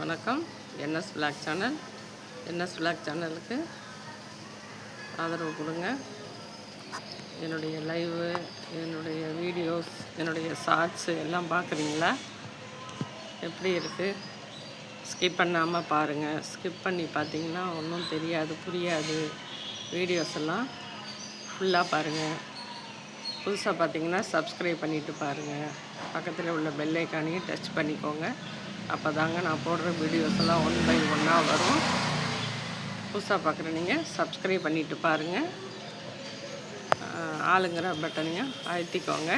வணக்கம். NS vlog channel. NS vlog சேனலுக்கு ஆதரவு கொடுங்க. என்னுடைய லைவு, என்னுடைய வீடியோஸ், என்னுடைய ஷார்ட்ஸு எல்லாம் பார்க்குறீங்களா? எப்படி இருக்குது? ஸ்கிப் பண்ணாமல் பாருங்கள். ஸ்கிப் பண்ணி பார்த்தீங்கன்னா ஒன்றும் தெரியாது, புரியாது. வீடியோஸ் எல்லாம் ஃபுல்லாக பாருங்கள். புதுசாக பார்த்தீங்கன்னா சப்ஸ்கிரைப் பண்ணிவிட்டு பாருங்கள். பக்கத்தில் உள்ள பெல் ஐக்கானையும் டச் பண்ணிக்கோங்க. அப்போ தாங்க நான் போடுற வீடியோஸ் எல்லாம் 1 by 1 வரும். புதுசாக பார்க்குற நீங்கள் சப்ஸ்கிரைப் பண்ணிவிட்டு பாருங்கள். ஆளுங்கிற பட்டனையும் அழுத்திக்கோங்க.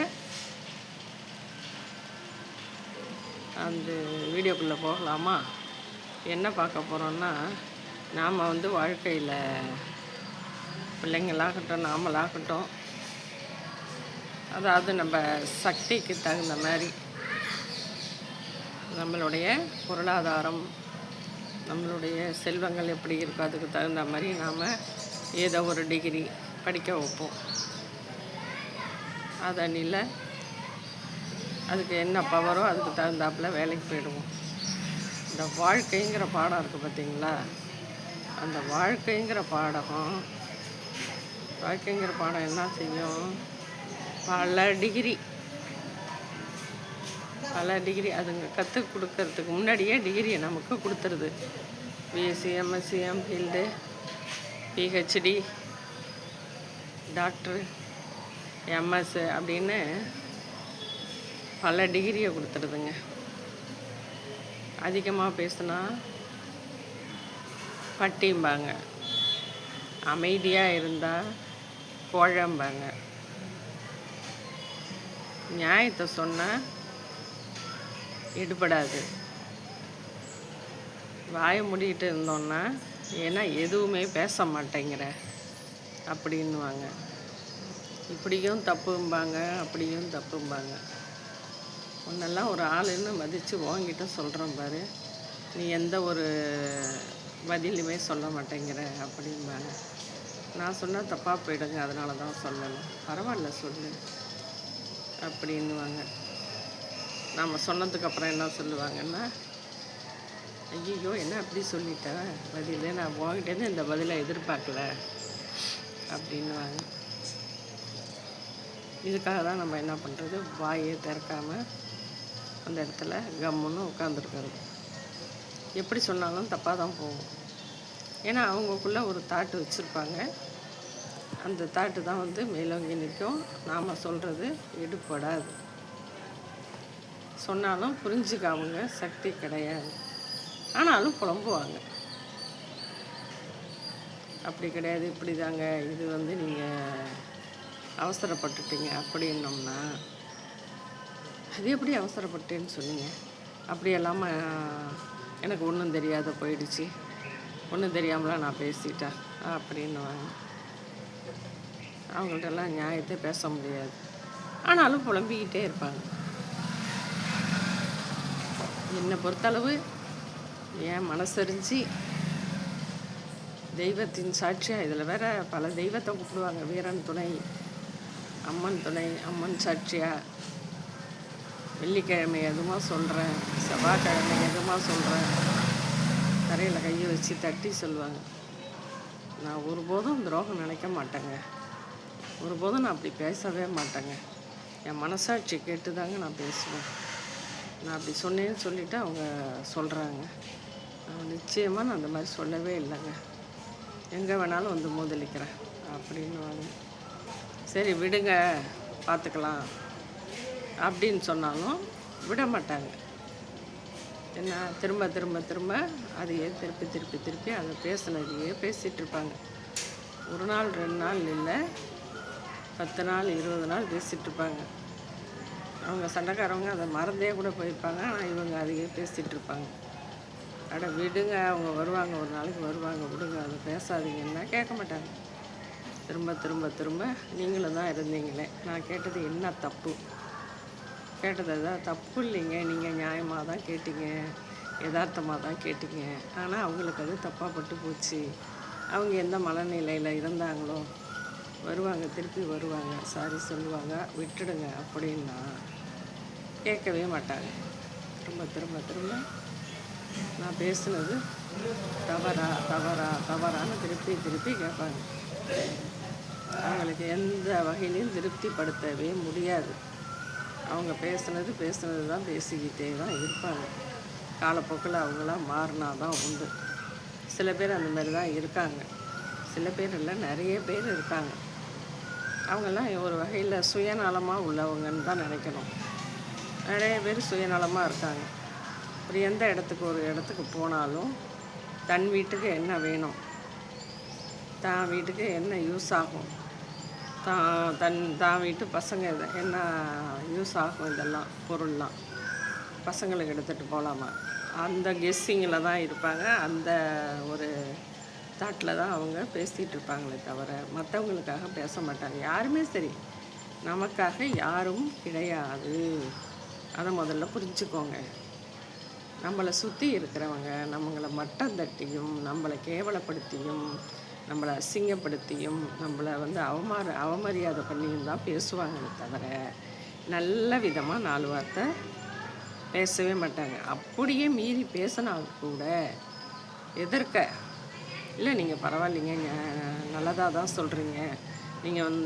அந்த வீடியோக்குள்ளே போகலாமா? என்ன பார்க்க போகிறோன்னா, நாம் வாழ்க்கையில் பிள்ளைங்களாகட்டும், நாமளாகட்டும், அதாவது நம்ம சக்திக்கு தகுந்த மாதிரி நம்மளுடைய பொருளாதாரம், நம்மளுடைய செல்வங்கள் எப்படி இருக்கோ அதுக்கு தகுந்த மாதிரி நாம் ஏதோ ஒரு டிகிரி படிக்க வைப்போம். அதனில் அதுக்கு என்ன பவரோ அதுக்கு தகுந்தாப்பில் வேலைக்கு போயிடுவோம். இந்த வாழ்க்கைங்கிற பாடம் இருக்குது பார்த்தீங்களா? அந்த வாழ்க்கைங்கிற பாடம் என்ன செய்யும்? பல டிகிரி அதுங்க கற்றுக் கொடுக்கறதுக்கு முன்னாடியே டிகிரியை நமக்கு கொடுத்துருது. பிஎஸ்சி, எம்எஸ்சி, எம்ஃபில்டு, பிஹெச்டி, டாக்டரு, எம்எஸ் அப்படின்னு பல டிகிரியை கொடுத்துருதுங்க. அதிகமாக பேசுனா பட்டிம்பாங்க, அமைதியாக இருந்தால் கோழம்பாங்க, நியாயத்தை சொன்னால் எடுபடாது. வாயை மூடிக்கிட்டு இருந்தோன்னா ஏன்னா எதுவுமே பேச மாட்டேங்கிற அப்படின்னுவாங்க. இப்படியும் தப்பும்பாங்க, அப்படியும் தப்பும்பாங்க. ஒன்றெல்லாம் ஒரு ஆளுன்னு மதித்து வாங்கிட்ட சொல்கிறோம் பாரு, நீ எந்த ஒரு பதிலுமே சொல்ல மாட்டேங்கிற அப்படிம்பாங்க. நான் சொன்னால் தப்பாக போயிடுங்க, அதனால தான் சொல்லணும். பரவாயில்ல சொல்லு அப்படின்னுவாங்க. நாம் சொன்னதுக்கப்புறம் என்ன சொல்லுவாங்கன்னா, ஐயோ என்ன அப்படி சொல்லிட்டேன் பதில், நான் உங்ககிட்டேருந்து இந்த பதிலை எதிர்பார்க்கல அப்படின்னுவாங்க. இதுக்காக தான் நம்ம என்ன பண்ணுறது, வாயை திறக்காமல் அந்த இடத்துல கம்முன்னு உட்காந்துருக்கிறது. எப்படி சொன்னாலும் தப்பாக தான் போகும். ஏன்னா அவங்களுக்குள்ள ஒரு தாட்டு வச்சுருப்பாங்க. அந்த தாட்டு தான் மேலோங்கி நிற்கும். நாம் சொல்கிறது எடுப்படாது. சொன்னாலும் புரிஞ்சுக்காமங்க சக்தி கிடையாது. ஆனாலும் புலம்புவாங்க. அப்படி கிடையாது, இப்படி தாங்க, இது நீங்கள் அவசரப்பட்டுட்டீங்க அப்படின்னோம்னா, அது எப்படி அவசரப்பட்டேன்னு சொன்னீங்க? அப்படி இல்லாமல் எனக்கு ஒன்றும் தெரியாத போயிடுச்சு, ஒன்றும் தெரியாமலாம் நான் பேசிட்டேன் அப்படின்னுவாங்க. அவங்கள்ட்டெல்லாம் நியாயத்தை பேச முடியாது. ஆனாலும் புலம்பிக்கிட்டே இருப்பாங்க. என்னை பொறுத்தளவு என் மனசறிஞ்சு தெய்வத்தின் சாட்சியாக, இதில் வேற பல தெய்வத்தை கூப்பிடுவாங்க. வீரன் துணை, அம்மன் துணை, அம்மன் சாட்சியாக, வெள்ளிக்கிழமை எதுமா சொல்கிறேன், செவ்வாய்க்கிழமை எதுமா சொல்கிறேன், தரையில் கையை வச்சு தட்டி சொல்லுவாங்க. நான் ஒருபோதும் துரோகம் நினைக்க மாட்டேங்க. ஒருபோதும் நான் அப்படி பேசவே மாட்டேங்க. என் மனசாட்சி கேட்டு தாங்க நான் பேசுவேன். நான் அப்படி சொன்னேன்னு சொல்லிவிட்டு அவங்க சொல்கிறாங்க. நிச்சயமாக நான் அந்த மாதிரி சொல்லவே இல்லைங்க. எங்கே வேணாலும் மோதலிக்கிறேன் அப்படின்னுவாங்க. சரி விடுங்க, பார்த்துக்கலாம் அப்படின்னு சொன்னாலும் விட மாட்டாங்க. என்ன திரும்ப திரும்ப திரும்ப அதையே திருப்பி அதை பேசினதையே பேசிகிட்ருப்பாங்க. 1 நாள் 2 நாள் இல்லை, 10 நாள் 20 நாள் பேசிகிட்ருப்பாங்க. அவங்க சண்டைக்காரவங்க அதை மறந்தே கூட போயிருப்பாங்க. ஆனால் இவங்க அதையே பேசிகிட்ருப்பாங்க. அட விடுங்க, அவங்க வருவாங்க, ஒரு நாளைக்கு வருவாங்க, விடுங்க, அதை பேசாதீங்கன்னா கேட்க மாட்டாங்க. திரும்ப திரும்ப திரும்ப நீங்களும் தான் இருந்தீங்களே, நான் கேட்டது என்ன தப்பு? கேட்டது தான் தப்பு இல்லைங்க, நீங்கள் நியாயமாக தான் கேட்டீங்க, யதார்த்தமாக தான் கேட்டீங்க. ஆனால் அவங்களுக்கு அது தப்பாக பட்டு போச்சு. அவங்க எந்த மனநிலையில் இருந்தாங்களோ வருவாங்க, திருப்பி வருவாங்க, சாரி சொல்லுவாங்க, விட்டுடுங்க அப்படின்னா கேட்கவே மாட்டாங்க. திரும்ப திரும்ப திரும்ப நான் பேசுனது தவறா தவறா தவறான்னு திருப்பி திருப்பி கேட்பாங்க. அவங்களுக்கு எந்த வகையிலையும் திருப்திப்படுத்தவே முடியாது. அவங்க பேசுனது தான் பேசிக்கிட்டே தான் இருப்பாங்க. காலப்போக்கில் அவங்களாம் மாறினா தான் உண்டு. சில பேர் அந்த மாதிரி தான் இருக்காங்க. சில பேர் இல்லை, நிறைய பேர் இருக்காங்க. அவங்கெல்லாம் ஒரு வகையில் சுயநலமாக உள்ளவங்கன்னு தான் நினைக்கணும். நிறைய பேர் சுயநலமாக இருக்காங்க. எந்த ஒரு இடத்துக்கு போனாலும் தன் வீட்டுக்கு என்ன வேணும், தான் வீட்டுக்கு என்ன யூஸ் ஆகும், தான் வீட்டு பசங்க என்ன யூஸ் ஆகும், இதெல்லாம் பொருள்லாம் பசங்களுக்கு எடுத்துகிட்டு போகலாமா, அந்த கெஸ்ஸிங்கில் தான் இருப்பாங்க. அந்த ஒரு தாட்டில் தான் அவங்க பேசிகிட்டு இருப்பாங்களே தவிர மற்றவங்களுக்காக பேச மாட்டாங்க. யாருமே சரி, நமக்காக யாரும் கிடையாது. அதை முதல்ல புரிஞ்சுக்கோங்க. நம்மளை சுற்றி இருக்கிறவங்க நம்மளை மட்டம் தட்டியும், நம்மளை கேவலப்படுத்தியும், நம்மளை அசிங்கப்படுத்தியும், நம்மளை அவமரியாதை பண்ணியும் தான் பேசுவாங்களே தவிர நல்ல விதமாக 4 வார்த்தை பேசவே மாட்டாங்க. அப்படியே மீறி பேசினால் கூட எதிர்க்க, இல்லை நீங்கள் பரவாயில்லைங்க, நல்லதாக தான் சொல்கிறீங்க, நீங்கள்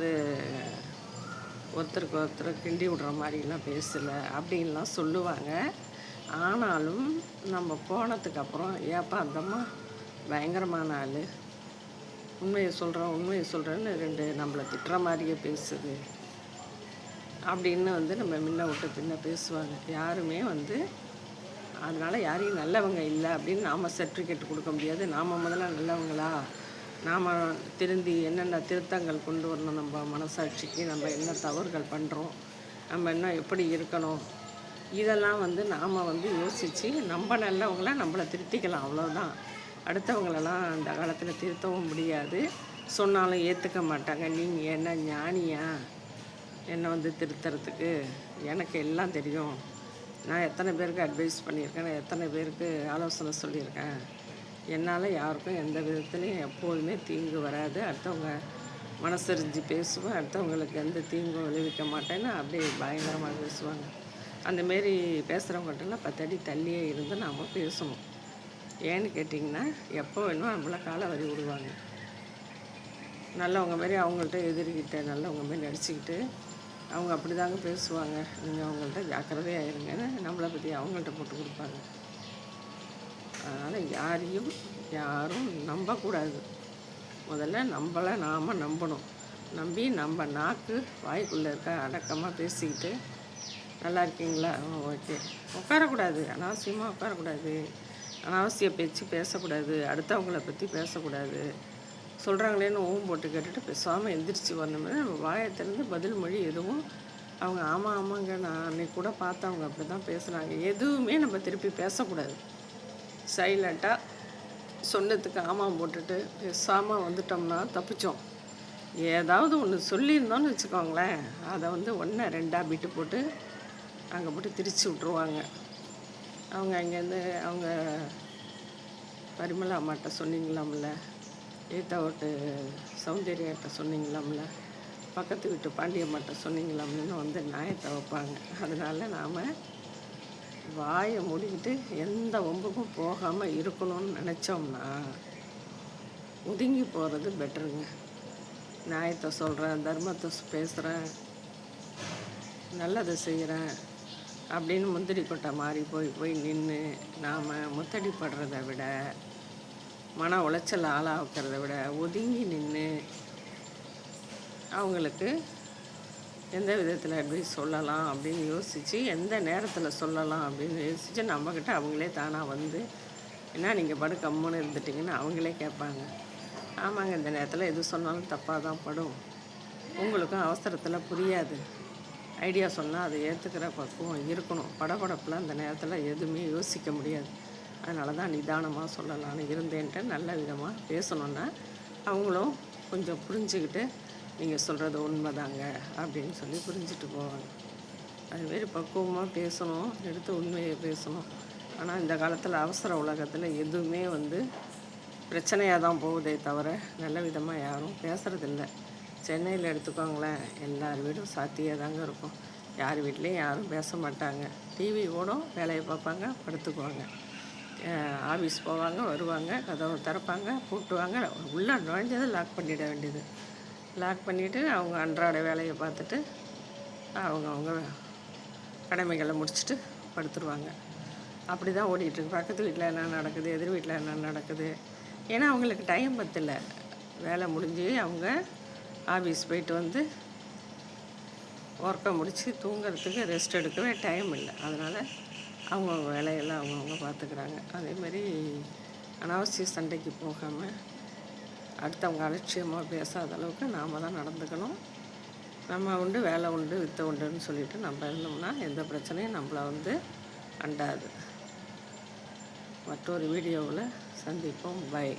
ஒருத்தருக்கு ஒருத்தர் கிண்டி விடுற மாதிரிலாம் பேசலை அப்படின்லாம் சொல்லுவாங்க. ஆனாலும் நம்ம போனதுக்கப்புறம் ஏப்பா அந்தம்மா பயங்கரமான ஆள், உண்மையை சொல்கிறேன்னு 2 நம்மளை திட்டுற மாதிரியே பேசுது அப்படின்னு நம்ம முன்ன விட்டு பின்ன பேசுவாங்க. யாருமே அதனால் யாரையும் நல்லவங்க இல்லை அப்படின்னு நாம் சர்டிஃபிகேட் கொடுக்க முடியாது. நாம் முதல்ல நல்லவங்களா, நாம் திருந்தி என்னென்ன திருத்தங்கள் கொண்டு வரணும், நம்ம மனசாட்சிக்கு நம்ம என்ன தவறுகள் பண்ணுறோம், நம்ம என்ன எப்படி இருக்கணும், இதெல்லாம் நாம் யோசித்து நம்ம நல்லவங்கள நம்மளை திருத்திக்கலாம். அவ்வளோதான். அடுத்தவங்களெல்லாம் அந்த காலத்தில் திருத்தவும் முடியாது. சொன்னாலும் ஏற்றுக்க மாட்டாங்க. நீங்கள் என்ன ஞானியா என்னை திருத்துறதுக்கு? எனக்கு எல்லாம் தெரியும். நான் எத்தனை பேருக்கு அட்வைஸ் பண்ணியிருக்கேன், நான் எத்தனை பேருக்கு ஆலோசனை சொல்லியிருக்கேன். என்னால் யாருக்கும் எந்த விதத்துலையும் எப்போதுமே தீங்கு வராது. அடுத்தவங்க மனசறிஞ்சு பேசுவேன், அடுத்தவங்களுக்கு எந்த தீங்கும் விளைவிக்க மாட்டேன்னு அப்படியே பயங்கரமாக பேசுவாங்க. அந்தமாரி பேசுகிறவங்கள்ட்டலாம் 10 அடி தள்ளியே இருந்து நாம் பேசணும். ஏன்னு கேட்டிங்கன்னா, எப்போ வேணும் நம்மளை காலை வரி விடுவாங்க. நல்லவங்க மாரி அவங்கள்ட்ட எதிரிக்கிட்ட நல்லவங்க மாரி நடிச்சுக்கிட்டு அவங்க அப்படி தாங்க பேசுவாங்க. நீங்கள் அவங்கள்ட்ட ஜாக்கிரதையாக இருங்கன்னு நம்மளை பற்றி அவங்கள்ட்ட போட்டு கொடுப்பாங்க. அதனால் யாரும் நம்பக்கூடாது. முதல்ல நம்மளை நாம் நம்பணும். நம்பி நம்ம நாக்கு வாய்க்குள்ளே இருக்க அடக்கமாக பேசிக்கிட்டு நல்லா இருக்கீங்களா, ஓகே, உட்காரக்கூடாது, அனாவசியமாக உட்காரக்கூடாது, அனாவசிய பேச்சு பேசக்கூடாது, அடுத்தவங்கள பற்றி பேசக்கூடாது. சொல்கிறாங்களேன்னு போட்டு கேட்டுட்டு பேசாமல் எந்திரிச்சு வரணுமே. நம்ம வாயை திறந்து பதில் மொழி எதுவும் அவங்க ஆமாங்க நான் அன்றைக்கி கூட பார்த்தவங்க அப்படி தான் பேசுகிறாங்க, எதுவுமே நம்ம திருப்பி பேசக்கூடாது. சைலண்ட்டாக சொன்னதுக்கு ஆமாம் போட்டுட்டு பேசாமல் வந்துட்டோம்னா தப்பிச்சோம். ஏதாவது ஒன்று சொல்லியிருந்தோன்னு வச்சுக்கோங்களேன், அதை 1 2 பிட்டு போட்டு அங்கே போட்டு திரிச்சு விட்ருவாங்க. அவங்க அங்கேருந்து அவங்க பரிமளா அம்மாட்ட சொன்னீங்களாம்ல, ஏத்தா ஓட்டு சௌந்தர்யாட்ட சொன்னீங்களாம்ல, பக்கத்து வீட்டு பாண்டியம்மாட்ட சொன்னீங்களாம்னு நியாயத்தை வைப்பாங்க. அதனால நாம் வாயை மூடிக்கிட்டு எந்த வம்புக்கும் போகாமல் இருக்கணும்னு நினச்சோம்னா ஒதுங்கி போகிறது பெட்டருங்க. நியாயத்தை சொல்கிறேன், தர்மத்தை பேசுகிறேன், நல்லதை செய்கிறேன் அப்படின்னு முந்திரி கொட்டை மாதிரி போய் நின்று நாம் முத்தடிப்படுறத விட, மன உளைச்சல் ஆளாக்கிறத விட ஒதுங்கி நின்று அவங்களுக்கு எந்த விதத்தில் அட்வைஸ் சொல்லலாம் அப்படின்னு யோசித்து, எந்த நேரத்தில் சொல்லலாம் அப்படின்னு யோசித்து நம்மக்கிட்ட அவங்களே தானாக என்ன நீங்கள் படு கம்முன்னு இருந்துட்டிங்கன்னு அவங்களே கேட்பாங்க. ஆமாங்க, இந்த நேரத்தில் எது சொன்னாலும் தப்பாக தான் படும், உங்களுக்கும் அவசரத்தில் புரியாது, ஐடியா சொன்னால் அதை ஏற்றுக்கிற பக்குவம் இருக்கணும். படபடப்பில் அந்த நேரத்தில் எதுவுமே யோசிக்க முடியாது. அதனால தான் நிதானமாக சொல்லலான்னு இருந்தேன்ட்டு நல்ல விதமாக பேசணுன்னா அவங்களும் கொஞ்சம் புரிஞ்சுக்கிட்டு நீங்கள் சொல்கிறது உண்மைதாங்க அப்படின்னு சொல்லி புரிஞ்சுட்டு போவாங்க. அதுமாரி பக்குவமாக பேசணும், எடுத்து உண்மையை பேசணும். ஆனால் இந்த காலத்தில் அவசர உலகத்தில் எதுவுமே பிரச்சனையாக தான் போகுதே தவிர நல்ல விதமாக யாரும் பேசுகிறதில்ல. சென்னையில் எடுத்துக்கோங்களேன், எல்லார் வீடும் சாத்தியாக தாங்க இருக்கும். யார் வீட்லேயும் யாரும் பேச மாட்டாங்க. டிவி ஓடும், வேலையை பார்ப்பாங்க, படுத்துக்குவாங்க. ஆஃபீஸ் போவாங்க, வருவாங்க, கதவை திறப்பாங்க, பூட்டுவாங்க, உள்ளே நுழைஞ்சதை லாக் பண்ணிட வேண்டியது. லாக் பண்ணிவிட்டு அவங்க அன்றாட வேலையை பார்த்துட்டு அவங்க கடமைகளை முடிச்சுட்டு படுத்துருவாங்க. அப்படி தான் ஓடிட்டுருக்கு. பக்கத்து வீட்டில் என்ன நடக்குது, எதிர் வீட்டில் என்ன நடக்குது. ஏன்னா அவங்களுக்கு டைம் பத்தல. வேலை முடிஞ்சு அவங்க ஆஃபீஸ் போயிட்டு வந்து ஒர்க்கை முடித்து தூங்குறதுக்கு ரெஸ்ட் எடுக்கவே டைம் இல்லை. அதனால் அவங்கவுங்க வேலையெல்லாம் அவங்கவுங்க பார்த்துக்கிறாங்க. அதேமாரி அனாவசிய சண்டைக்கு போகாமல் அடுத்தவங்க அலட்சியமாக பேசாத அளவுக்கு நாம் தான் நடந்துக்கணும். நம்ம உண்டு, வேலை உண்டு, வித்தை உண்டுன்னு சொல்லிட்டு நம்ம இருந்தோம்னா எந்த பிரச்சனையும் நம்மளை அண்டாது. மற்றொரு வீடியோவில் சந்திப்போம். பை.